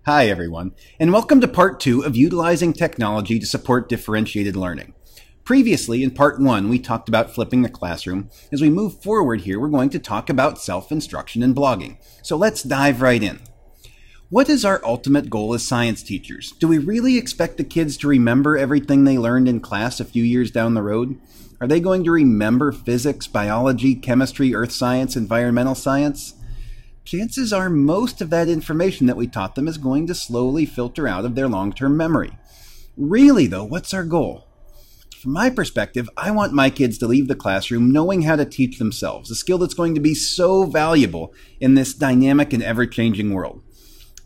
Hi everyone, and welcome to part 2 of utilizing technology to support differentiated learning. Previously, in part 1, we talked about flipping the classroom. As we move forward here, we're going to talk about self-instruction and blogging. So let's dive right in. What is our ultimate goal as science teachers? Do we really expect the kids to remember everything they learned in class a few years down the road? Are they going to remember physics, biology, chemistry, earth science, environmental science? Chances are most of that information that we taught them is going to slowly filter out of their long-term memory. Really, though, what's our goal? From my perspective, I want my kids to leave the classroom knowing how to teach themselves, a skill that's going to be so valuable in this dynamic and ever-changing world.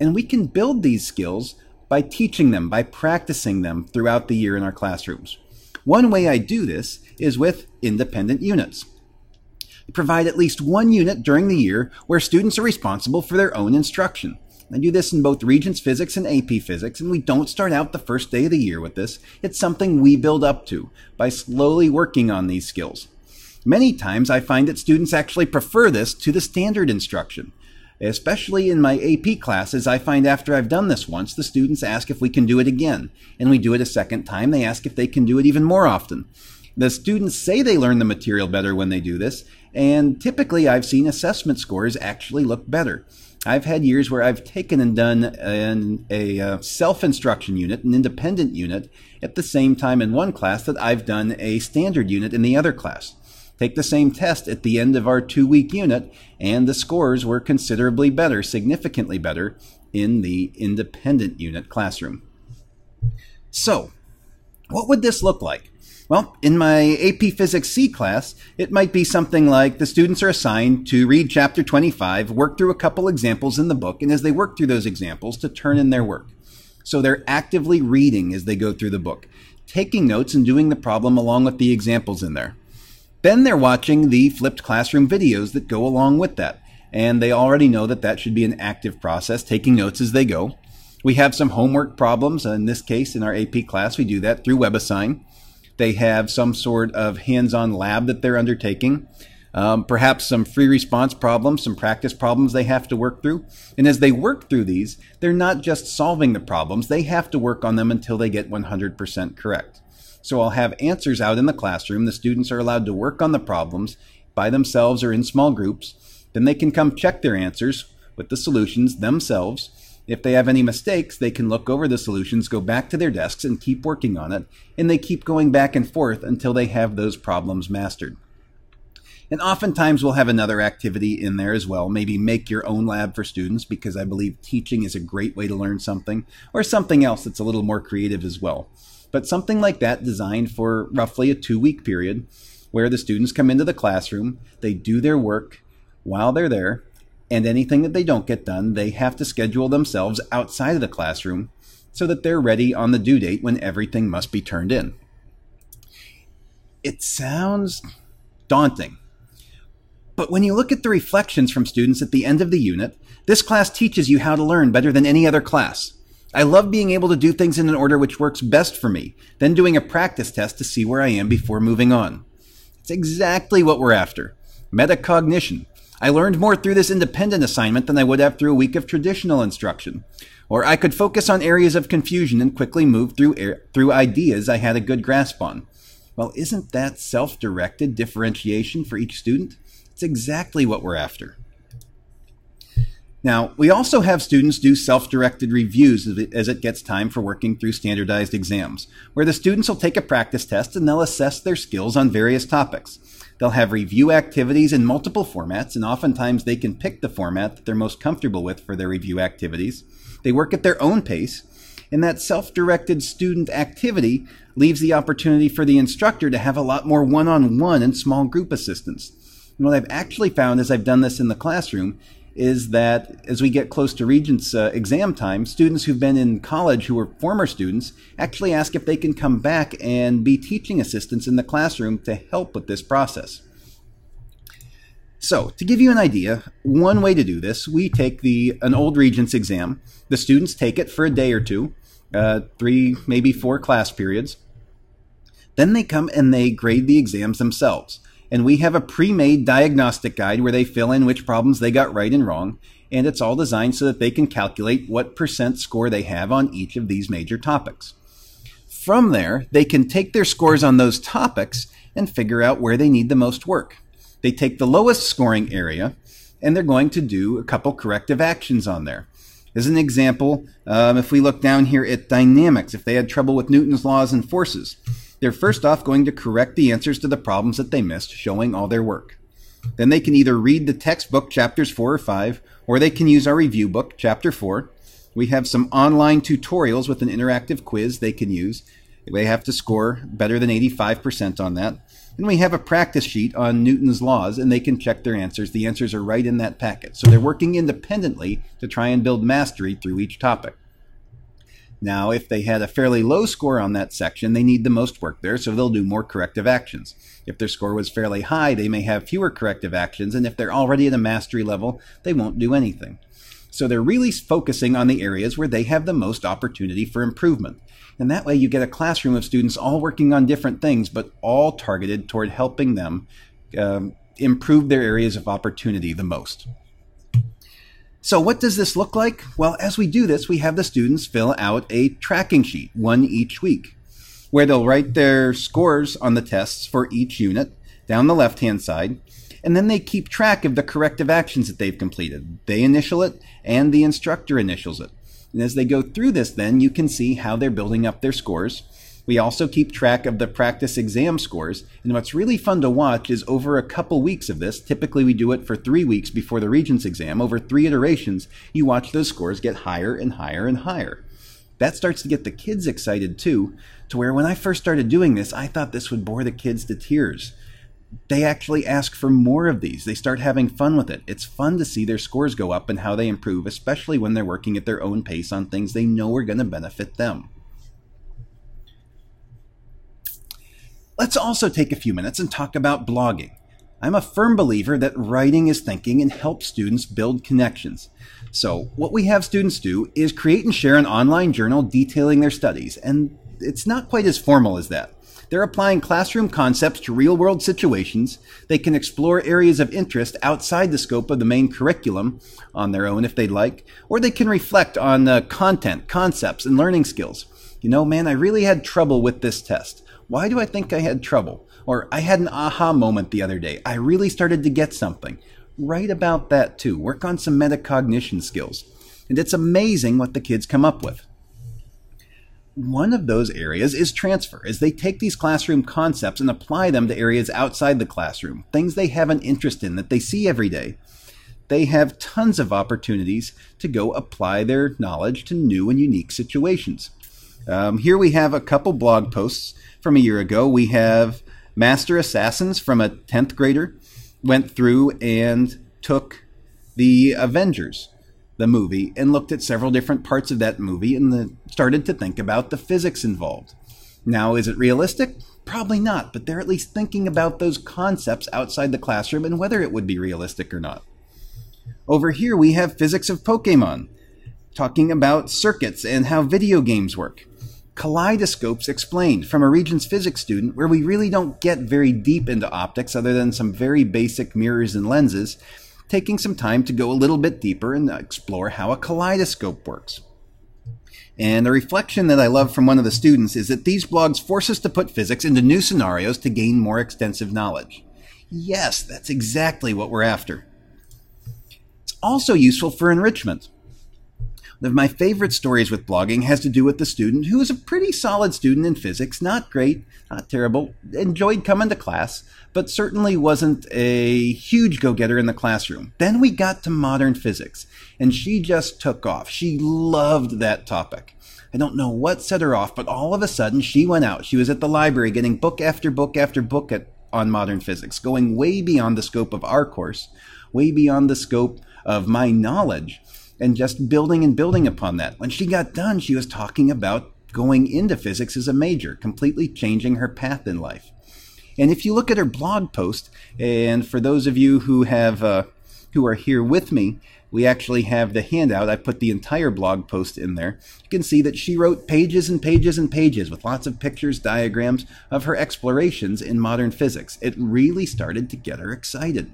And we can build these skills by teaching them, by practicing them throughout the year in our classrooms. One way I do this is with independent units. Provide at least one unit during the year where students are responsible for their own instruction. I do this in both Regents Physics and AP Physics, and we don't start out the first day of the year with this. It's something we build up to by slowly working on these skills. Many times I find that students actually prefer this to the standard instruction. Especially in my AP classes, I find after I've done this once, the students ask if we can do it again. And we do it a second time, they ask if they can do it even more often. The students say they learn the material better when they do this, and typically I've seen assessment scores actually look better. I've had years where I've taken and done a self-instruction unit, an independent unit, at the same time in one class that I've done a standard unit in the other class. Take the same test at the end of our 2-week unit, and the scores were considerably better, significantly better, in the independent unit classroom. So, what would this look like? Well, in my AP Physics C class, it might be something like the students are assigned to read chapter 25, work through a couple examples in the book, and as they work through those examples, to turn in their work. So they're actively reading as they go through the book, taking notes and doing the problem along with the examples in there. Then they're watching the flipped classroom videos that go along with that, and they already know that that should be an active process, taking notes as they go. We have some homework problems. In this case, in our AP class, we do that through WebAssign. They have some sort of hands-on lab that they're undertaking, perhaps some free response problems, some practice problems they have to work through. And as they work through these, they're not just solving the problems, they have to work on them until they get 100% correct. So I'll have answers out in the classroom. The students are allowed to work on the problems by themselves or in small groups. Then they can come check their answers with the solutions themselves. If they have any mistakes, they can look over the solutions, go back to their desks and keep working on it. And they keep going back and forth until they have those problems mastered. And oftentimes we'll have another activity in there as well. Maybe make your own lab for students, because I believe teaching is a great way to learn something, or something else that's a little more creative as well. But something like that designed for roughly a 2-week period where the students come into the classroom, they do their work while they're there, and anything that they don't get done, they have to schedule themselves outside of the classroom so that they're ready on the due date when everything must be turned in. It sounds daunting, but when you look at the reflections from students at the end of the unit, this class teaches you how to learn better than any other class. I love being able to do things in an order which works best for me, then doing a practice test to see where I am before moving on. It's exactly what we're after. Metacognition. I learned more through this independent assignment than I would have through a week of traditional instruction. Or I could focus on areas of confusion and quickly move through ideas I had a good grasp on. Well, isn't that self-directed differentiation for each student? It's exactly what we're after. Now, we also have students do self-directed reviews as it gets time for working through standardized exams, where the students will take a practice test and they'll assess their skills on various topics. They'll have review activities in multiple formats, and oftentimes they can pick the format that they're most comfortable with for their review activities. They work at their own pace, and that self-directed student activity leaves the opportunity for the instructor to have a lot more one-on-one and small group assistance. And what I've actually found as I've done this in the classroom is that as we get close to Regents exam time, students who've been in college who were former students actually ask if they can come back and be teaching assistants in the classroom to help with this process. So, to give you an idea, one way to do this, we take an old Regents exam. The students take it for a day or two, 3, maybe 4 class periods. Then they come and they grade the exams themselves. And we have a pre-made diagnostic guide where they fill in which problems they got right and wrong. and it's all designed so that they can calculate what % score they have on each of these major topics. From there, they can take their scores on those topics and figure out where they need the most work. They take the lowest scoring area, and they're going to do a couple corrective actions on there. As an example, if we look down here at dynamics, if they had trouble with Newton's laws and forces, they're first off going to correct the answers to the problems that they missed, showing all their work. Then they can either read the textbook, chapters 4 or 5, or they can use our review book, chapter 4. We have some online tutorials with an interactive quiz they can use. They have to score better than 85% on that. And we have a practice sheet on Newton's laws, and they can check their answers. The answers are right in that packet. So they're working independently to try and build mastery through each topic. Now, if they had a fairly low score on that section, they need the most work there, so they'll do more corrective actions. If their score was fairly high, they may have fewer corrective actions, and if they're already at a mastery level, they won't do anything. So they're really focusing on the areas where they have the most opportunity for improvement. And that way you get a classroom of students all working on different things, but all targeted toward helping them improve their areas of opportunity the most. So what does this look like? Well, as we do this, we have the students fill out a tracking sheet, one each week, where they'll write their scores on the tests for each unit down the left-hand side, and then they keep track of the corrective actions that they've completed. They initial it, and the instructor initials it. And as they go through this, then you can see how they're building up their scores. We also keep track of the practice exam scores, and what's really fun to watch is over a couple weeks of this, typically we do it for 3 weeks before the Regents exam, over 3 iterations, you watch those scores get higher and higher and higher. That starts to get the kids excited too, to where when I first started doing this, I thought this would bore the kids to tears. They actually ask for more of these. They start having fun with it. It's fun to see their scores go up and how they improve, especially when they're working at their own pace on things they know are going to benefit them. Let's also take a few minutes and talk about blogging. I'm a firm believer that writing is thinking and helps students build connections. So what we have students do is create and share an online journal detailing their studies, and it's not quite as formal as that. They're applying classroom concepts to real-world situations. They can explore areas of interest outside the scope of the main curriculum on their own if they'd like, or they can reflect on the content, concepts, and learning skills. You know, man, I really had trouble with this test. Why do I think I had trouble? Or I had an aha moment the other day. I really started to get something. Write about that too. Work on some metacognition skills. And it's amazing what the kids come up with. One of those areas is transfer, as they take these classroom concepts and apply them to areas outside the classroom, things they have an interest in that they see every day. They have tons of opportunities to go apply their knowledge to new and unique situations. Here we have a couple blog posts from a year ago. We have Master Assassins from a 10th grader went through and took the Avengers, the movie, and looked at several different parts of that movie and started to think about the physics involved. Now, is it realistic? Probably not, but they're at least thinking about those concepts outside the classroom and whether it would be realistic or not. Over here we have Physics of Pokemon, talking about circuits and how video games work. Kaleidoscopes explained from a Regents physics student, where we really don't get very deep into optics other than some very basic mirrors and lenses, taking some time to go a little bit deeper and explore how a kaleidoscope works. And the reflection that I love from one of the students is that these blogs force us to put physics into new scenarios to gain more extensive knowledge. Yes, that's exactly what we're after. It's also useful for enrichment. One of my favorite stories with blogging has to do with the student who was a pretty solid student in physics, not great, not terrible, enjoyed coming to class, but certainly wasn't a huge go-getter in the classroom. Then we got to modern physics, and she just took off. She loved that topic. I don't know what set her off, but all of a sudden she went out. She was at the library getting book after book after book on modern physics, going way beyond the scope of our course, way beyond the scope of my knowledge, and just building and building upon that. When she got done, she was talking about going into physics as a major, completely changing her path in life. And if you look at her blog post, and for those of you who are here with me, we actually have the handout. I put the entire blog post in there. You can see that she wrote pages and pages and pages with lots of pictures, diagrams of her explorations in modern physics. It really started to get her excited.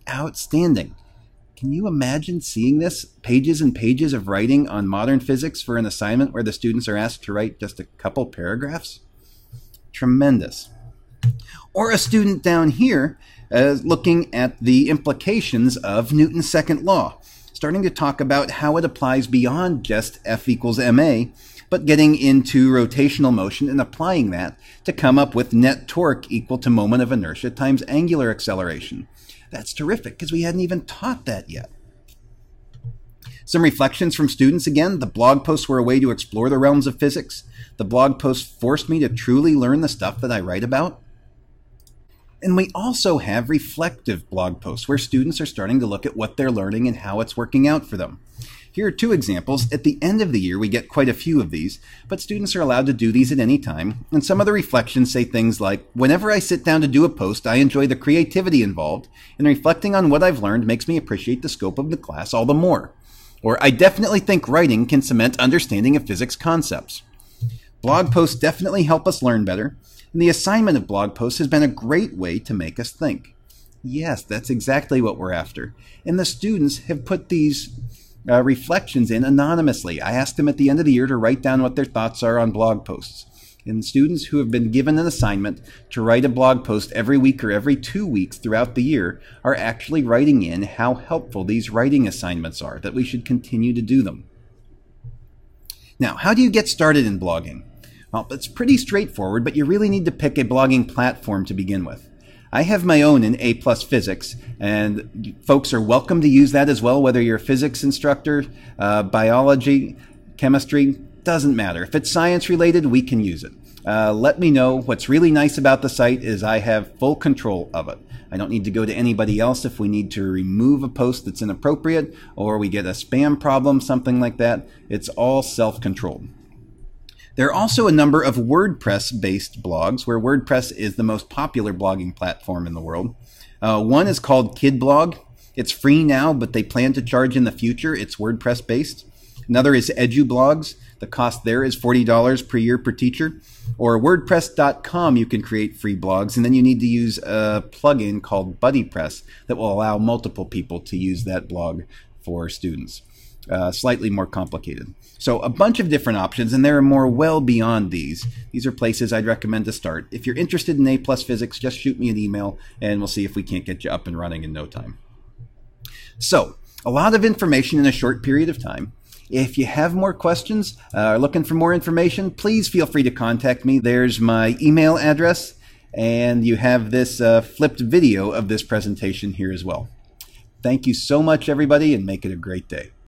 Outstanding. Can you imagine seeing this? Pages and pages of writing on modern physics for an assignment where the students are asked to write just a couple paragraphs? Tremendous. Or a student down here looking at the implications of Newton's second law, starting to talk about how it applies beyond just F equals ma, but getting into rotational motion and applying that to come up with net torque equal to moment of inertia times angular acceleration. That's terrific because we hadn't even taught that yet. Some reflections from students again. The blog posts were a way to explore the realms of physics. The blog posts forced me to truly learn the stuff that I write about. And we also have reflective blog posts where students are starting to look at what they're learning and how it's working out for them. Here are two examples. At the end of the year, we get quite a few of these, but students are allowed to do these at any time. And some of the reflections say things like, whenever I sit down to do a post, I enjoy the creativity involved, and reflecting on what I've learned makes me appreciate the scope of the class all the more. Or, I definitely think writing can cement understanding of physics concepts. Blog posts definitely help us learn better, and the assignment of blog posts has been a great way to make us think. Yes, that's exactly what we're after. And the students have put these reflections in anonymously. I asked them at the end of the year to write down what their thoughts are on blog posts. And students who have been given an assignment to write a blog post every week or every 2 weeks throughout the year are actually writing in how helpful these writing assignments are, that we should continue to do them. Now, how do you get started in blogging? Well, it's pretty straightforward, but you really need to pick a blogging platform to begin with. I have my own in A+ Physics, and folks are welcome to use that as well, whether you're a physics instructor, biology, chemistry, doesn't matter. If it's science related, we can use it. Let me know. What's really nice about the site is I have full control of it. I don't need to go to anybody else if we need to remove a post that's inappropriate or we get a spam problem, something like that. It's all self-controlled. There are also a number of WordPress-based blogs, where WordPress is the most popular blogging platform in the world. One is called KidBlog. It's free now, but they plan to charge in the future. It's WordPress-based. Another is EduBlogs. The cost there is $40 per year per teacher. Or WordPress.com, you can create free blogs, and then you need to use a plugin called BuddyPress that will allow multiple people to use that blog for students. Slightly more complicated. So a bunch of different options, and there are more well beyond these. These are places I'd recommend to start. If you're interested in A+ Physics, just shoot me an email, and we'll see if we can't get you up and running in no time. So, a lot of information in a short period of time. If you have more questions, are looking for more information, please feel free to contact me. There's my email address, and you have this flipped video of this presentation here as well. Thank you so much, everybody, and make it a great day.